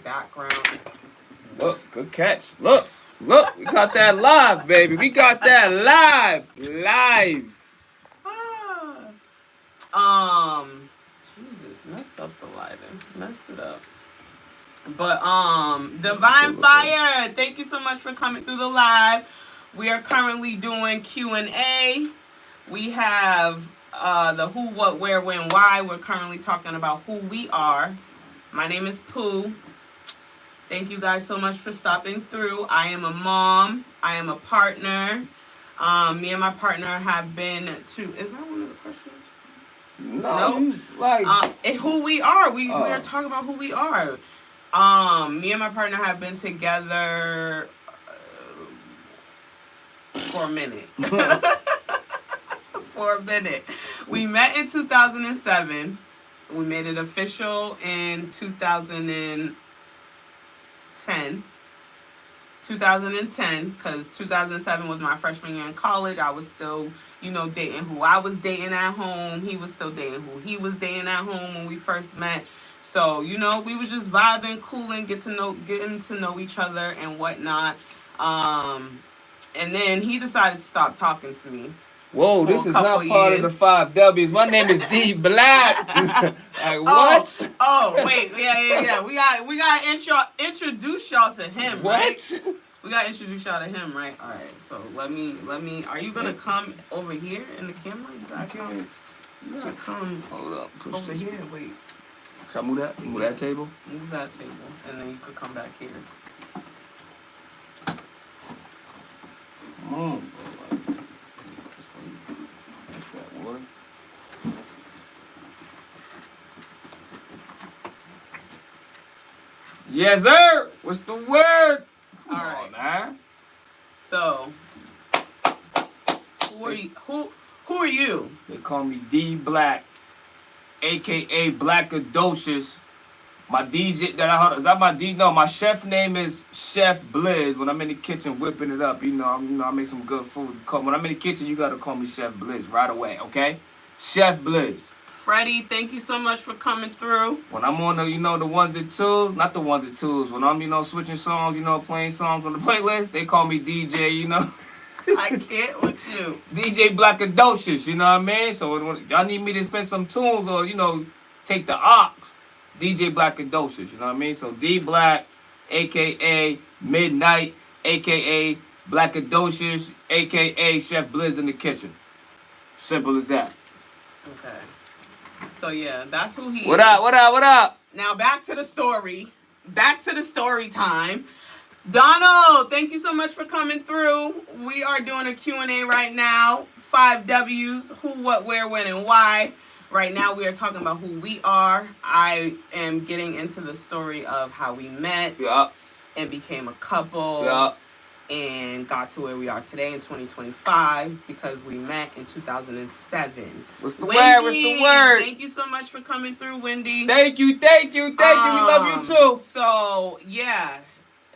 background. Look, good catch. Look, we got that live, baby. We got that live. Jesus, messed up the lighting. Messed it up. But Divine Fire, thank you so much for coming through the live. We are currently doing Q&A. We have the who, what, where, when, why. We're currently talking about who we are. My name is Pooh. Thank you guys so much for stopping through. I am a mom. I am a partner. Me and my partner have been to. Is that one of the questions? No. Like who we are. We are talking about who we are. Me and my partner have been together for a minute. For a minute. We met in 2007. We made it official in 2010. 2010, because 2007 was my freshman year in college. I was still, dating who I was dating at home. He was still dating who he was dating at home when we first met. So, we was just vibing, cooling, getting to know each other and whatnot. And then he decided to stop talking to me. Whoa, this is not part of the 5 W's. My name is D Black. Like what? Wait, yeah. We gotta introduce y'all to him. What? Right? We gotta introduce y'all to him, right? All right. So let me. Are you gonna come over here in the camera? You gotta come. Hold up. Push over this here. Wait. Should I move that? Move that table? Move that table, and then you could come back here. Yes, sir. What's the word? All right, man. So, who are you? They call me D Black, aka Blackadocious. My DJ that I heard, is that my DJ? No, my chef name is Chef Blizz. When I'm in the kitchen whipping it up, I make some good food. When I'm in the kitchen, you gotta call me Chef Blizz right away, okay? Chef Blizz. Freddie, thank you so much for coming through. When I'm on the ones and twos, not the ones and twos. When I'm, switching songs, playing songs on the playlist, they call me DJ, I can't with you. DJ Blackadocious, you know what I mean? So when y'all need me to spin some tunes or, take the aux, DJ Blackadocious, you know what I mean? So D Black, a.k.a. Midnight, a.k.a. Blackadocious, a.k.a. Chef Blizz in the kitchen. Simple as that. Okay. So yeah, that's who he is. What up? Now back to the story. Back to the story time. Donald, thank you so much for coming through. We are doing a Q&A right now. 5 W's, who, what, where, when, and why. Right now we are talking about who we are. I am getting into the story of how we met. Yeah. And became a couple. Yeah. And got to where we are today in 2025 because we met in 2007. What's the word? Thank you so much for coming through, Wendy. Thank you. We love you too. So, yeah.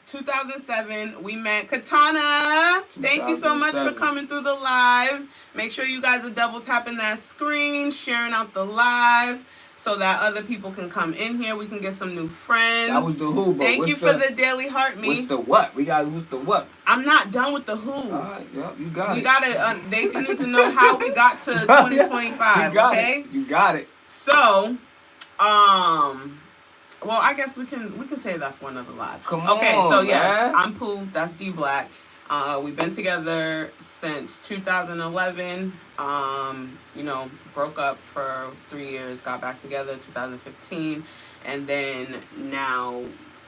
2007, we met. Katana, thank you so much for coming through the live. Make sure you guys are double tapping that screen, sharing out the live, so that other people can come in here. We can get some new friends. That was the who, but thank you for the daily heart me. What's the what? What's the what? I'm not done with the who. All right, yeah, you got it. We gotta. They need to know how we got to 2025. Okay, you got it. So, well, I guess we can save that for another live. Come on, okay, so yes, man. I'm Pooh. That's D Black. We've been together since 2011. Broke up for 3 years, got back together 2015, and then now,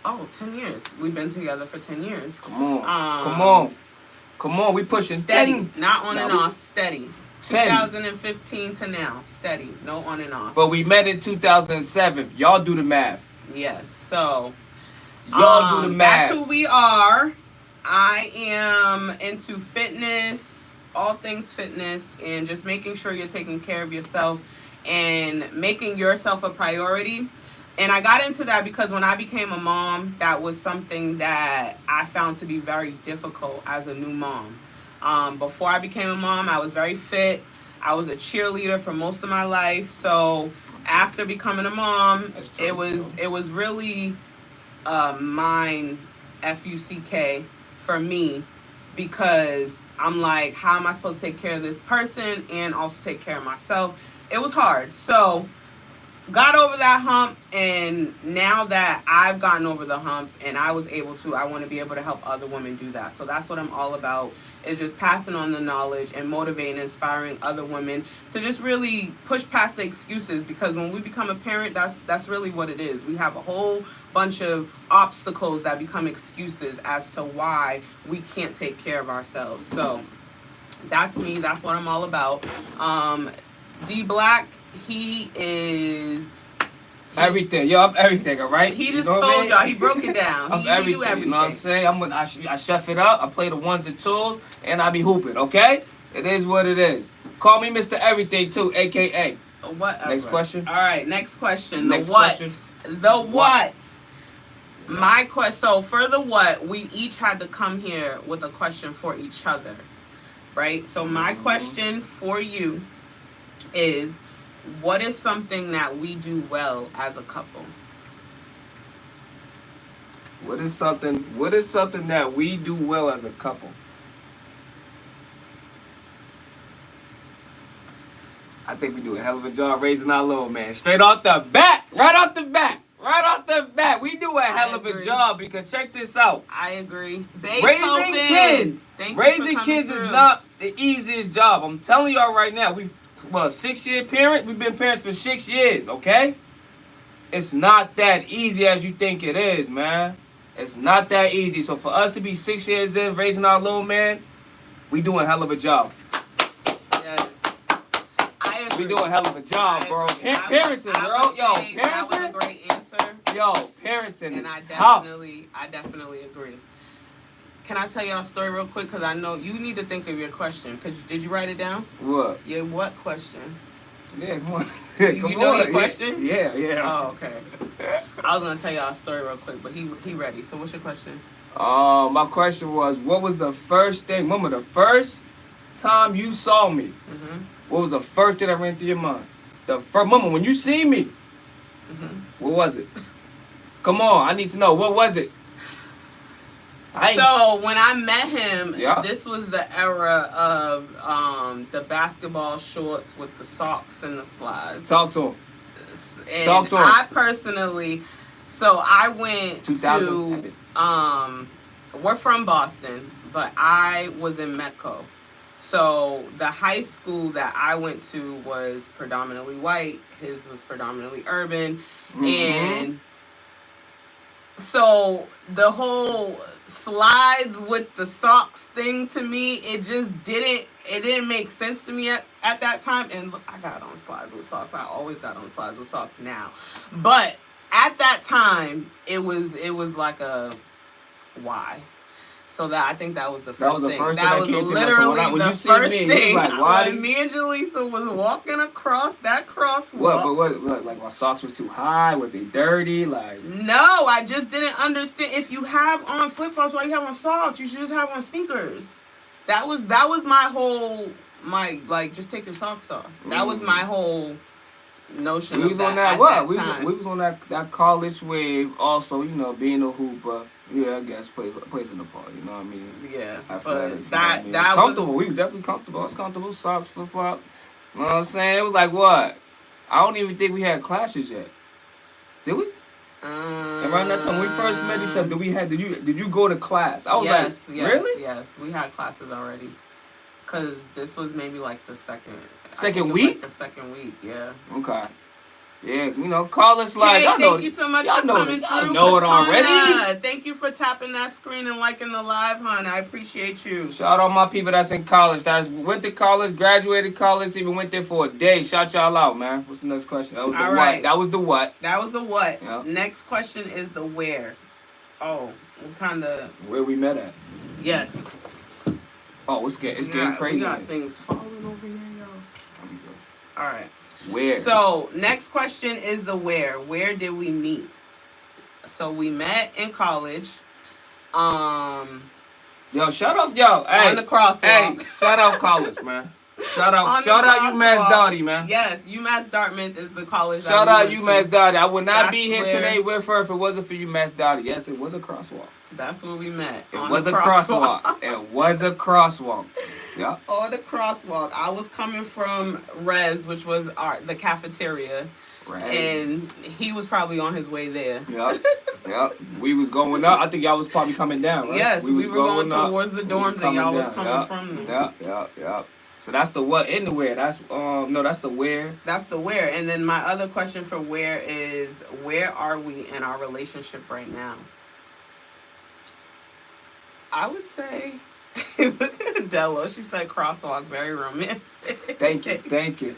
10 years. We've been together for 10 years. Come on. We pushing steady, 10. Not on and off, steady. 2015 to now, steady, no on and off. But we met in 2007. Y'all do the math. Yes, so y'all do the math. That's who we are. I am into fitness, all things fitness, and just making sure you're taking care of yourself and making yourself a priority. And I got into that because when I became a mom, that was something that I found to be very difficult as a new mom. Before I became a mom, I was very fit. I was a cheerleader for most of my life. So after becoming a mom, it was really mine, FUCK, for me, because I'm like, how am I supposed to take care of this person and also take care of myself? It was hard. So got over that hump, and now that I've gotten over the hump and I was able to, I want to be able to help other women do that. So that's what I'm all about, is just passing on the knowledge and motivating, inspiring other women to just really push past the excuses, because when we become a parent, that's really what it is. We have a whole bunch of obstacles that become excuses as to why we can't take care of ourselves. So that's me. That's what I'm all about. D Black, he is everything. Yo, I'm everything, all right? He just told y'all. He broke it down. I'm he everything, do everything. You know what I'm saying? I chef it up. I play the ones and twos, and I be hooping, okay? It is what it is. Call me Mr. Everything, too, a.k.a. Whatever. Next question. All right, next question. Next the what? question. The what? My question. So for the what, we each had to come here with a question for each other, right? So my question for you is, what is something that we do well as a couple? What is something that we do well as a couple? I think we do a hell of a job raising our little man. Straight off the bat. Right off the bat. We do a hell of a job, because check this out. I agree. Raising kids. Raising kids is not the easiest job. I'm telling y'all right now. 6-year parent. We've been parents for 6 years, okay? It's not that easy as you think it is, man. It's not that easy. So for us to be 6 years in raising our little man, we doing a hell of a job. Yes. I agree. We doing a hell of a job, bro. Parenting, bro. Yo, parenting. That was a great answer. Yo, parenting and is tough. I definitely agree. Can I tell y'all a story real quick? Because I know you need to think of your question. Did you write it down? What? Your what question? Yeah, come on. You know your question? Yeah. Oh, okay. I was going to tell y'all a story real quick, but he ready. So what's your question? My question was, what was the first thing, remember the first time you saw me? Mm-hmm. What was the first thing that ran through your mind? Remember, when you see me, what was it? Come on, I need to know. What was it? So when I met him, yeah, this was the era of the basketball shorts with the socks and the slides. Talk to him. And Talk to him. I personally, so I went 2007. We're from Boston, but I was in Metco. So the high school that I went to was predominantly white. His was predominantly urban. And so the whole slides with the socks thing, to me, it didn't make sense to me at that time. And look, I got on slides with socks. I always got on slides with socks now. But at that time, it was like a why. So I think that was the first thing. That was literally the first thing. When me and Jaleesa was walking across that crosswalk. What? Like my socks was too high? Was they dirty? Like, no, I just didn't understand. If you have on flip flops, why you have on socks? You should just have on sneakers. That was just take your socks off. That was my whole notion. We was on that what? We was on that college wave. Also, being a hooper. Yeah, I guess plays in the part. You know what I mean? Yeah, athletics, but that comfortable. We was definitely comfortable. I was comfortable. Socks, flip flop. You know what I'm saying? It was like what? I don't even think we had classes yet. Did we? Around that time when we first met each other, did you go to class? I was yes, really? Yes, we had classes already. Cause this was maybe like the second week. Like the second week, yeah. Okay. Yeah, call us live. Y'all know. Thank you so much for coming through. Y'all know it already. Thank you for tapping that screen and liking the live, hon. I appreciate you. Shout out my people that's in college, that went to college, graduated college, even went there for a day. Shout y'all out, man. What's the next question? That was the what. That was the what. That was the what. Yeah. Next question is the where. Oh, kind of. Where we met at? Yes. Oh, it's getting crazy. We got things falling over here, yo. All right. Where? So, next question is the where. Where did we meet? So, we met in college. Yo, shout out, yo. Hey, on the crosswalk. Hey, shout out college, man. Shout On out the UMass crosswalk. Dottie, man. Yes, UMass Dartmouth is the college. Shout that out we went UMass to. Dottie. I would not That's be here where- today with her if it wasn't for UMass Dottie. Yes, it was a crosswalk. That's where we met. It on was the a crosswalk. It was a crosswalk. Yeah. On the crosswalk. I was coming from Res, which was the cafeteria. And he was probably on his way there. Yep. Yep. We was going up. I think y'all was probably coming down, right? Yes, we were going towards the We dorms and y'all was down. coming from them. Yep. So that's the what in the where. That's that's the where. That's the where. And then my other question for where is, where are we in our relationship right now? I would say, look at Delo. She said crosswalk, very romantic. Thank you.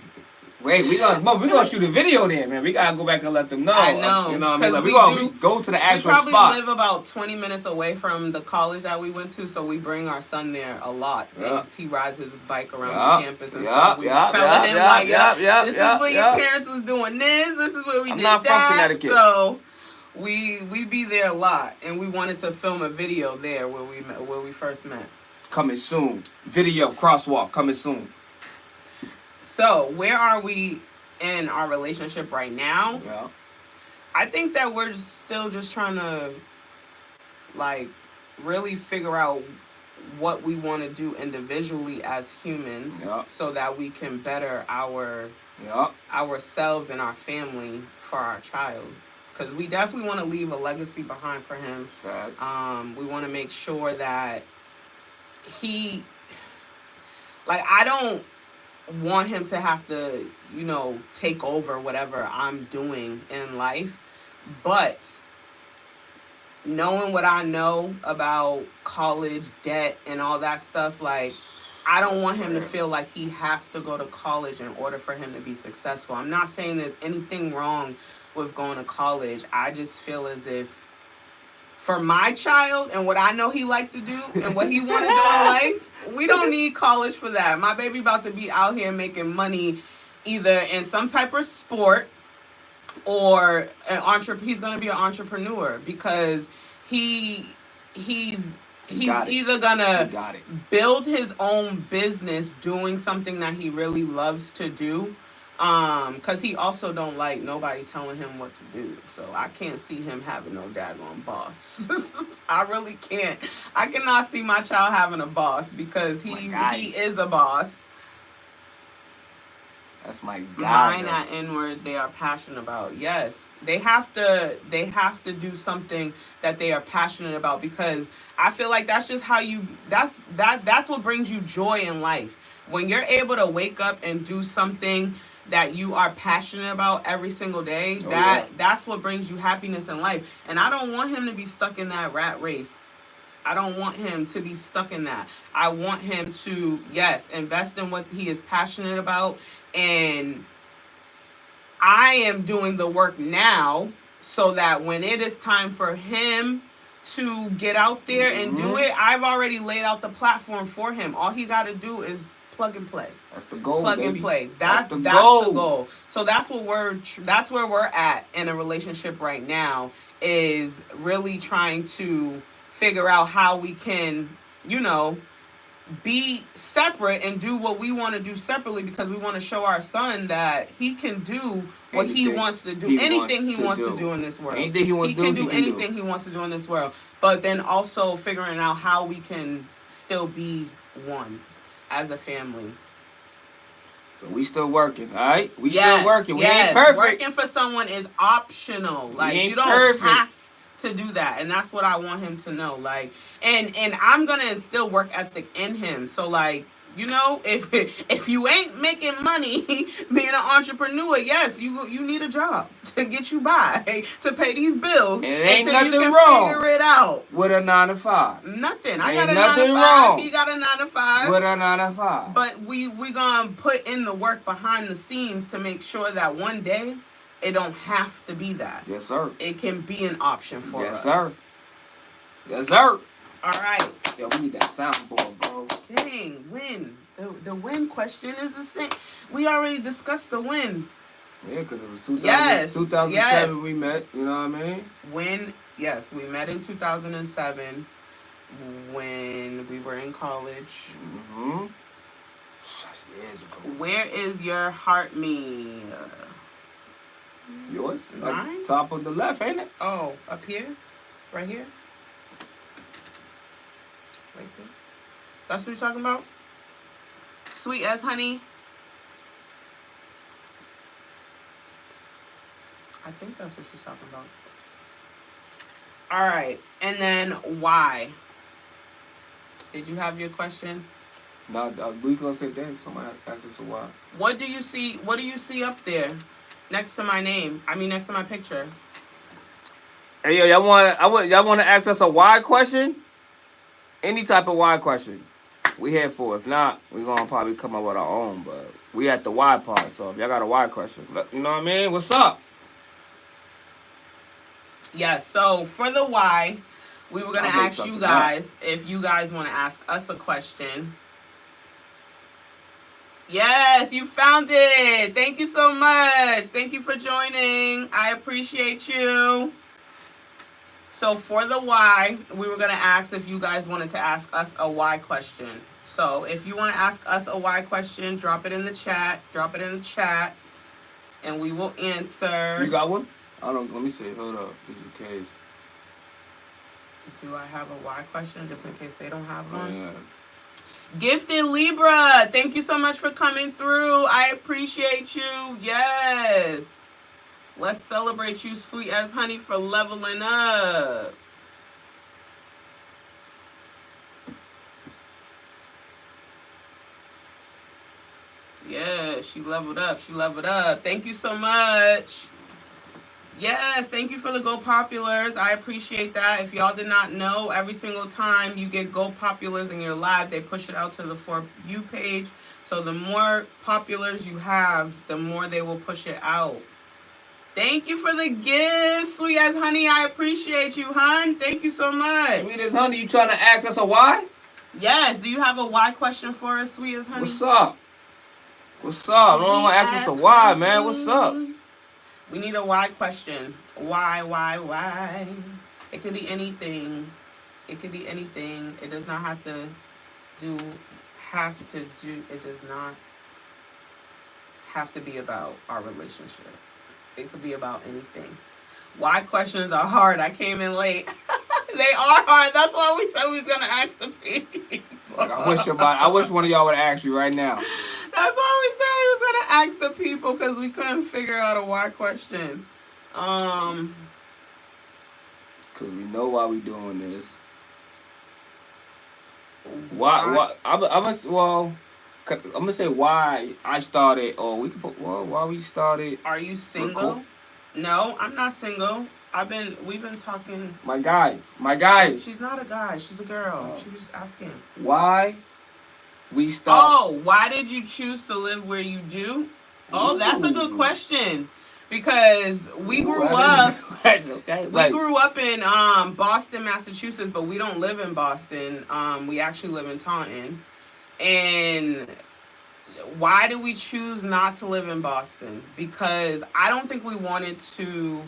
Wait, we gonna shoot a video then, man. We gotta go back and let them know. I know. You know what I mean? Like, we we go to the actual spot. We probably live about 20 minutes away from the college that we went to, so we bring our son there a lot. Yeah. He rides his bike around the campus and stuff. We Yeah. telling him, like, Yeah. this is where your parents was doing this. This is where we I'm did not from that. Connecticut. So we be there a lot, and we wanted to film a video there where we first met. Coming soon. Video crosswalk coming soon. So, where are we in our relationship right now? Yeah. I think that we're still just trying to, like, really figure out what we want to do individually as humans, so that we can better ourselves and our family for our child. Because we definitely want to leave a legacy behind for him. Facts. We want to make sure that he, like, I don't want him to have to, take over whatever I'm doing in life, but knowing what I know about college debt and all that stuff, like, I don't want him to feel like he has to go to college in order for him to be successful. I'm not saying there's anything wrong with going to college. I just feel as if for my child and what I know he liked to do and what he wanted to do in life, we don't need college for that. My baby about to be out here making money either in some type of sport or he's going to be an entrepreneur, because he's either going to build his own business doing something that he really loves to do, because he also don't like nobody telling him what to do. So I can't see him having no daggone boss. I really can't. I cannot see my child having a boss, because he is a boss. That's my guy. Mine at N-word, they are passionate about. Yes, they have to do something that they are passionate about, because I feel like that's just how that's what brings you joy in life. When you're able to wake up and do something that you are passionate about every single day, that's what brings you happiness in life. And I don't want him to be stuck in that rat race. I don't want him to be stuck in that. I want him to, invest in what he is passionate about. And I am doing the work now so that when it is time for him to get out there and do it, I've already laid out the platform for him. All he got to do is plug and play. That's the goal. Plug and play. That's the goal. So that's where we're at in a relationship right now, is really trying to figure out how we can, be separate and do what we want to do separately, because we want to show our son that he can do what he wants to do. Anything he wants to do in this world. Anything he wants to do, he can do anything he wants to do in this world. But then also figuring out how we can still be one as a family. So we still working, all right? We still working. We ain't perfect. Working for someone is optional. Like, you don't have to do that, and that's what I want him to know. Like, and I'm gonna instill work ethic in him. So, like, if you ain't making money being an entrepreneur, yes, you need a job to get you by, to pay these bills, and ain't until nothing you can wrong figure it out with a 9 to 5. Nothing. I ain't got a nothing 9 to 5. Wrong he got a 9 to 5 with a 9 to 5. But we gonna put in the work behind the scenes to make sure that one day it don't have to be that. Yes, sir. It can be an option for us. Yes, sir. Yes, sir. All right. Yo, we need that soundboard, bro. Dang, win. The win question is the same. We already discussed the win. Yeah, because it was 2007 we met. You know what I mean? Yes, we met in 2007 when we were in college. Years ago. Where is your heart me? Yours? Mine? Top of the left, ain't it? Oh, up here? Right here? Right there? That's what you're talking about? Sweet as honey? I think that's what she's talking about. All right. And then why? Did you have your question? No, we gonna say that. Somebody asked us a while. What do you see? What do you see up there, next to my name? I mean, next to my picture. Hey yo, y'all wanna ask us a why question? Any type of why question, we here for. If not, we gonna probably come up with our own. But we at the why part. So if y'all got a why question, you know what I mean? What's up? Yeah. So for the why, we were gonna ask you guys if you guys want to ask us a question. Yes, you found it. Thank you so much. Thank you for joining. I appreciate you. So for the why, we were going to ask if you guys wanted to ask us a why question. So if you want to ask us a why question, drop it in the chat. Drop it in the chat. And we will answer. You got one? I don't. Let me see. Hold up. Just in case. Do I have a why question just in case they don't have one? Yeah. Gifted Libra, thank you so much for coming through. I appreciate you. Yes. Let's celebrate you, sweet as honey, for leveling up. Yeah, she leveled up. She leveled up. Thank you so much. Yes, thank you for the Go Populars. I appreciate that. If y'all did not know, every single time you get Go Populars in your live, they push it out to the For You page. So the more populars you have, the more they will push it out. Thank you for the gift, sweet as honey. I appreciate you, hun. Thank you so much. Sweet as honey, you trying to ask us a why? Yes. Do you have a why question for us, sweet as honey? What's up? What's up? I don't want to ask us a why, man. What's up? We need a why question. Why? It could be anything. It could be anything. It does not have to do. It does not have to be about our relationship. It could be about anything. Why questions are hard. I came in late. They are hard. That's why we said we was gonna ask the people. I wish one of y'all would ask you right now. That's why we said we was gonna ask the people, because we couldn't figure out a why question. Because we know why we doing this. Why? I'm gonna say why I started, or we can put why we started. Are you single? No, I'm not single. We've been talking. My guy. She's not a guy. She's a girl. She was just asking. Why we started? Oh, why did you choose to live where you do? Oh, that's a good question. Because we grew up. Okay. We grew up in Boston, Massachusetts, but we don't live in Boston. We actually live in Taunton. And why did we choose not to live in Boston? Because I don't think we wanted to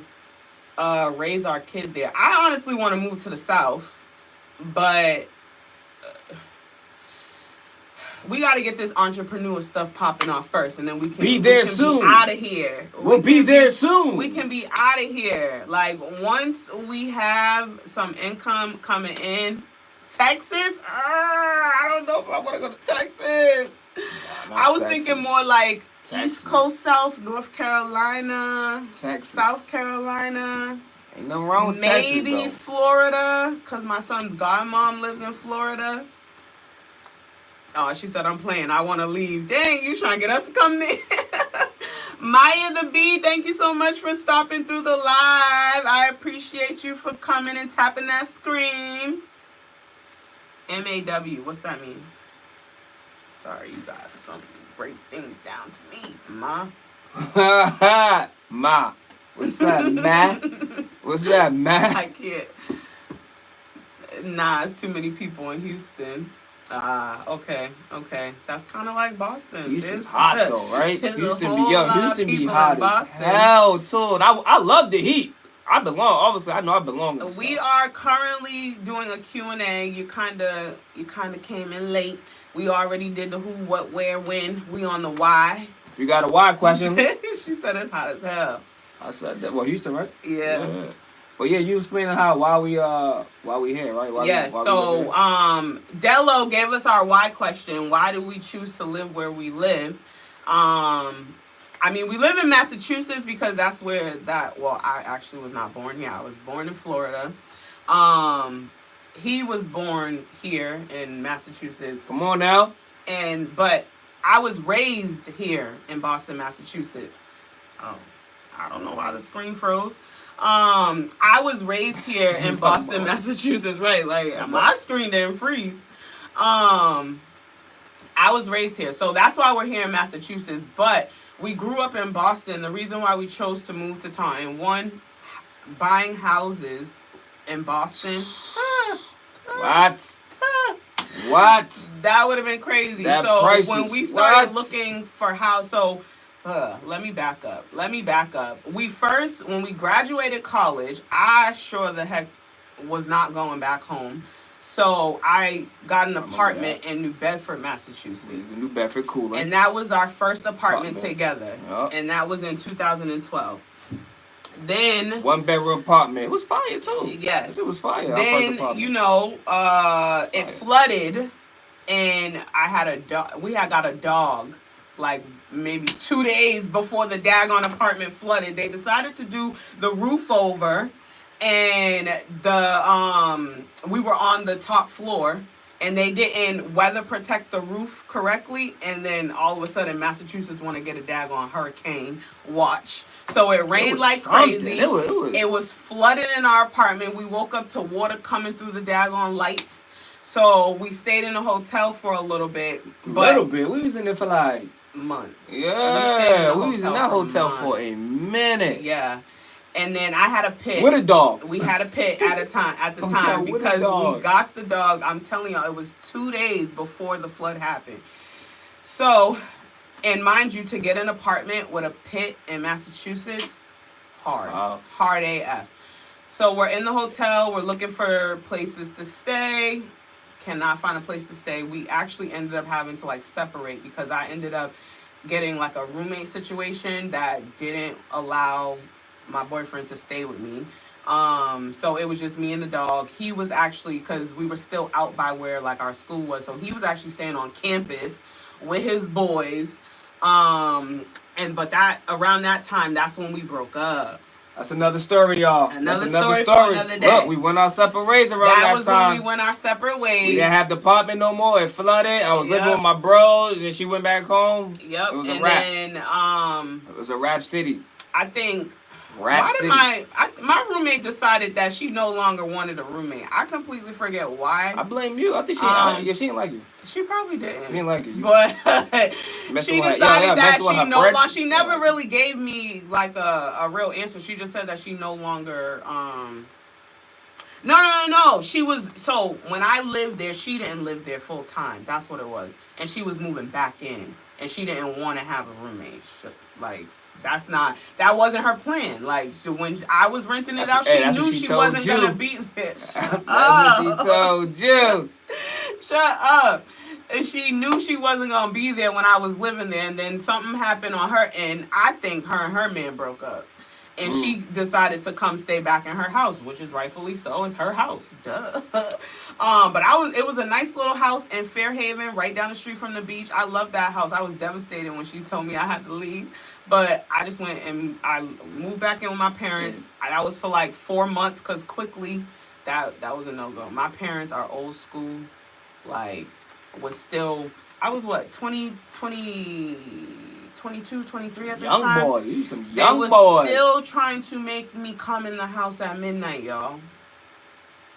raise our kid there. I honestly want to move to the South, but we got to get this entrepreneur stuff popping off first, and then we can be there soon. Out of here. We'll be there soon. We can be out of here. Like, once we have some income coming in. Texas? I don't know if I want to go to Texas. No, I was thinking more like Texas. East Coast, South, North Carolina, Texas. South Carolina. Ain't nothing wrong with maybe Texas, Florida, because my son's godmom lives in Florida. Oh, she said, I'm playing. I want to leave. Dang, you trying to get us to come in. Maya the Bee, thank you so much for stopping through the live. I appreciate you for coming and tapping that screen. MAW, what's that mean? Sorry, you got some break things down to me, Ma. Ma. What's up, Ma? What's up, Ma? I can't. Nah, it's too many people in Houston. Okay. That's kind of like Boston. Houston's hot though, right? Houston be hot as Boston. hell too. I love the heat. I belong. Obviously, I know I belong. In the We South. are currently doing a Q&A. You kind of came in late. We already did the who, what, where, when. We on the why. If you got a why question, She said it's hot as hell. I said that. Well, Houston, right? Yeah. But yeah, you explaining why we here, right? Why Yes. why So we live Dello gave us our why question. Why do we choose to live where we live? I mean, we live in Massachusetts because that's where I actually was not born here. I was born in Florida. He was born here in Massachusetts. Come on now. But I was raised here in Boston, Massachusetts. Oh, I don't know why the screen froze. I was raised here in Boston, Massachusetts. Right, like my screen didn't freeze. I was raised here, so that's why we're here in Massachusetts. But we grew up in Boston. The reason why we chose to move to Taunton, one, buying houses in Boston. What? What? That would have been crazy. That so prices. when we started What? looking for house, let me back up. When we graduated college, I sure the heck was not going back home. So I got an apartment in New Bedford, Massachusetts. New Bedford, cool. And that was our first apartment together. Yep. And that was in 2012. Then 1-bedroom apartment. It was fire too. Yes. It was fire. Then it flooded, and I had a dog. We had got a dog like maybe 2 days before the daggone apartment flooded. They decided to do the roof over, and we were on the top floor, and they didn't weather protect the roof correctly, and then all of a sudden Massachusetts want to get a daggone hurricane watch. So it rained like crazy. It was flooded in our apartment. We woke up to water coming through the daggone lights. So we stayed in a hotel for a little bit. We was in there for like months. Yeah, we was in that hotel for a minute. Yeah. And then I had a pit. With a dog. We had a pit at the time because we got the dog. I'm telling y'all, it was 2 days before the flood happened. So, and mind you, to get an apartment with a pit in Massachusetts, hard AF. So we're in the hotel. We're looking for places to stay. Cannot find a place to stay. We actually ended up having to separate because I ended up getting a roommate situation that didn't allow my boyfriend to stay with me. So it was just me and the dog. He was actually, because we were still out by where our school was, so he was actually staying on campus with his boys. But that around that time, that's when we broke up. That's another story, y'all. Another story. For another day. Look, we went our separate ways around that time. That was when we went our separate ways. We didn't have the apartment no more. It flooded. I was living with my bros, and she went back home. Yep. It was a wrap. It was a rap city. I think. My roommate decided that she no longer wanted a roommate. I completely forget why. I blame you. I think she didn't like you. She probably didn't. She didn't like you. But she decided that she never really gave me a real answer. She just said that she no longer No. She was when I lived there, she didn't live there full time. That's what it was. And she was moving back in, and she didn't want to have a roommate. That wasn't her plan. When I was renting it out, she knew she wasn't going to be there. Shut up. That's what she told you. Shut up. And she knew she wasn't going to be there when I was living there. And then something happened on her end. I think her and her man broke up. And she decided to come stay back in her house, which is rightfully so. It's her house. Duh. But it was a nice little house in Fairhaven, right down the street from the beach. I loved that house. I was devastated when she told me I had to leave. But I just went and I moved back in with my parents. That was for 4 months because quickly that was a no-go. My parents are old school. Was still, I was 22, 23 at this time. Young boy. You some young boy. They was still trying to make me come in the house at midnight, y'all.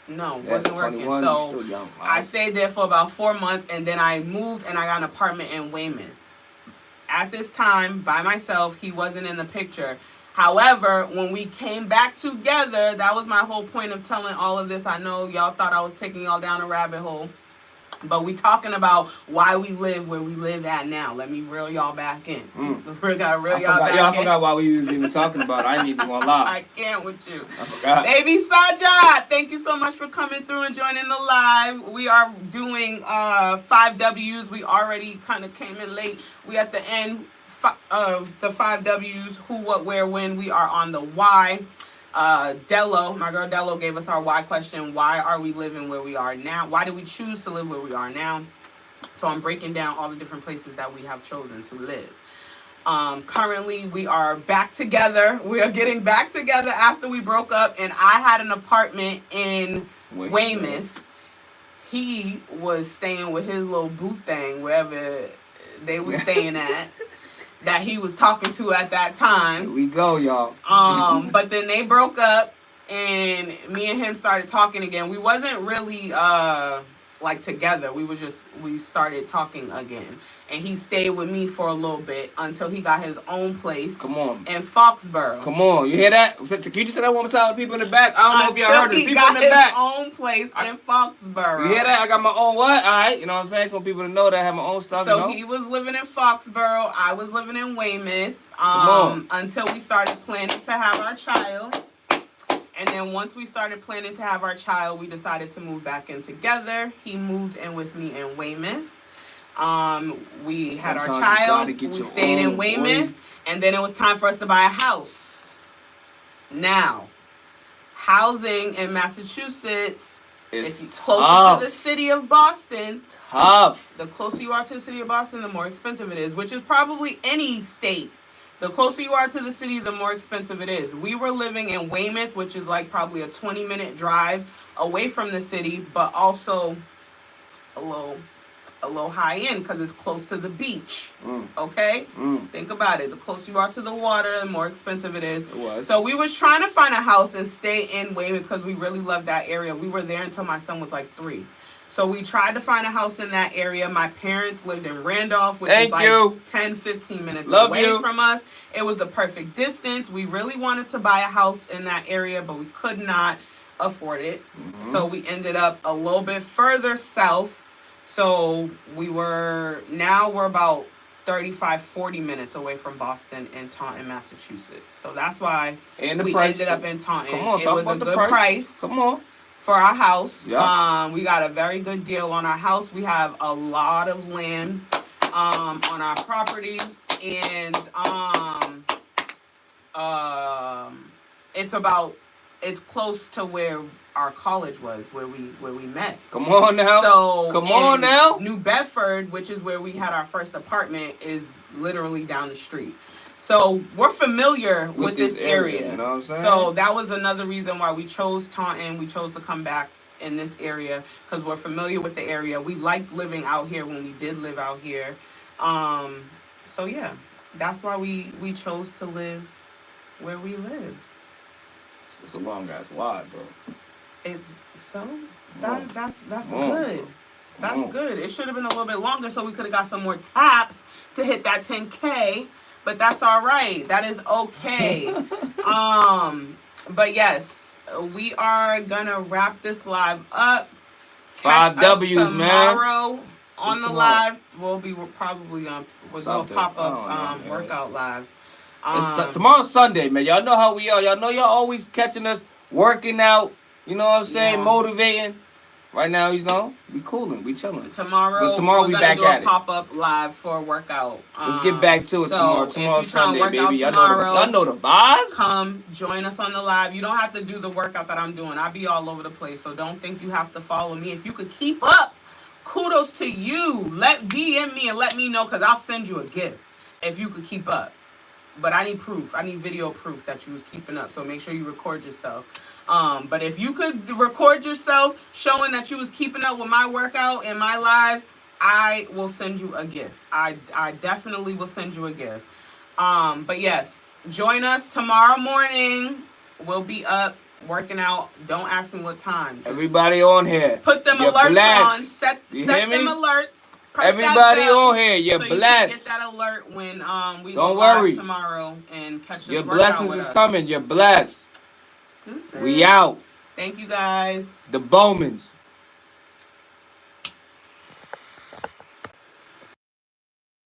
No, wasn't working. So still young, I stayed there for about 4 months, and then I moved and I got an apartment in Weymouth. At this time, by myself, he wasn't in the picture. However, when we came back together, that was my whole point of telling all of this. I know y'all thought I was taking y'all down a rabbit hole. But we talking about why we live where we live at now. Let me reel y'all back in. We gotta reel y'all back in. I forgot why we was even talking about it. I ain't even gonna lie. I can't with you. I forgot. Baby Sajad, thank you so much for coming through and joining the live. We are doing 5 W's. We already kind of came in late. We at the end of the 5 W's. Who, what, where, when. We are on the why. Dello, my girl Dello, gave us our why question. Why are we living where we are now? Why did we choose to live where we are now? So I'm breaking down all the different places that we have chosen to live. Currently, we are back together. We are getting back together after we broke up, and I had an apartment in Weymouth. He was staying with his little boo thing wherever they were staying at. That he was talking to at that time. Here we go, y'all. But then they broke up, and me and him started talking again. We wasn't really like together. We started talking again, and he stayed with me for a little bit until he got his own place. Come on. In Foxborough. Come on, you hear that? Can you just say that one more time with people in the back? I don't know if y'all heard it. People in the back. He got his own place in Foxborough. You hear that? I got my own what? All right, you know what I'm saying? Some people to know that I have my own stuff. So you know? he was living in Foxborough. I was living in Weymouth. Until we started planning to have our child. And then once we started planning to have our child, we decided to move back in together. He moved in with me in Weymouth. We had our child. We stayed in Weymouth. And then it was time for us to buy a house. Now, housing in Massachusetts is closer to the city of Boston. Tough. The closer you are to the city of Boston, the more expensive it is, which is probably any state. The closer you are to the city, the more expensive it is. We were living in Weymouth, which is like probably a 20-minute drive away from the city, but also a little high end because it's close to the beach. Okay? Think about it. The closer you are to the water, the more expensive it is. It was. So we was trying to find a house and stay in Weymouth because we really loved that area. We were there until my son was like 3. So we tried to find a house in that area. My parents lived in Randolph, which is like 10, 15 minutes away from us. It was the perfect distance. We really wanted to buy a house in that area, but we could not afford it. So we ended up a little bit further south. So we're about 35, 40 minutes away from Boston in Taunton, Massachusetts. So that's why we ended up in Taunton. Come on, it was a good price. Come on. For our house. Yep. We got a very good deal on our house. We have a lot of land on our property, and it's close to where our college was, where we met. Come on now. So come on now. New Bedford, which is where we had our first apartment, is literally down the street. So we're familiar with this area. You know what I'm saying? So that was another reason why we chose Taunton. We chose to come back in this area because we're familiar with the area. We liked living out here when we did live out here. So yeah, that's why we chose to live where we live. It's a long ass wide, bro. It's so that's good. That's good. It should have been a little bit longer so we could have got some more taps to hit that 10K. But that's all right. That is okay. But yes, we are gonna wrap this live up. 5 W's, man. Tomorrow on the live, we'll be probably on. We'll do a pop-up workout live. Tomorrow's Sunday, man. Y'all know how we are. Y'all know y'all always catching us working out. You know what I'm saying? Motivating. Right now, you know, we cooling, we chilling. Tomorrow we back at it. We're gonna do a pop-up live for a workout. Let's get back to it tomorrow. Tomorrow's Sunday, baby. Y'all know the vibes. Come join us on the live. You don't have to do the workout that I'm doing. I'll be all over the place, so don't think you have to follow me. If you could keep up, kudos to you. DM me and let me know, because I'll send you a gift if you could keep up. But I need proof. I need video proof that you was keeping up. So make sure you record yourself. But if you could record yourself showing that you was keeping up with my workout and my live, I will send you a gift. I definitely will send you a gift. But yes, join us tomorrow morning. We'll be up working out. Don't ask me what time. Just everybody on here. Put them alerts on. Set them alerts. Everybody on here, you're blessed. You can get that alert when we go live tomorrow and catch this. Your blessings is coming. You're blessed. We out. Thank you guys. The Bowmans.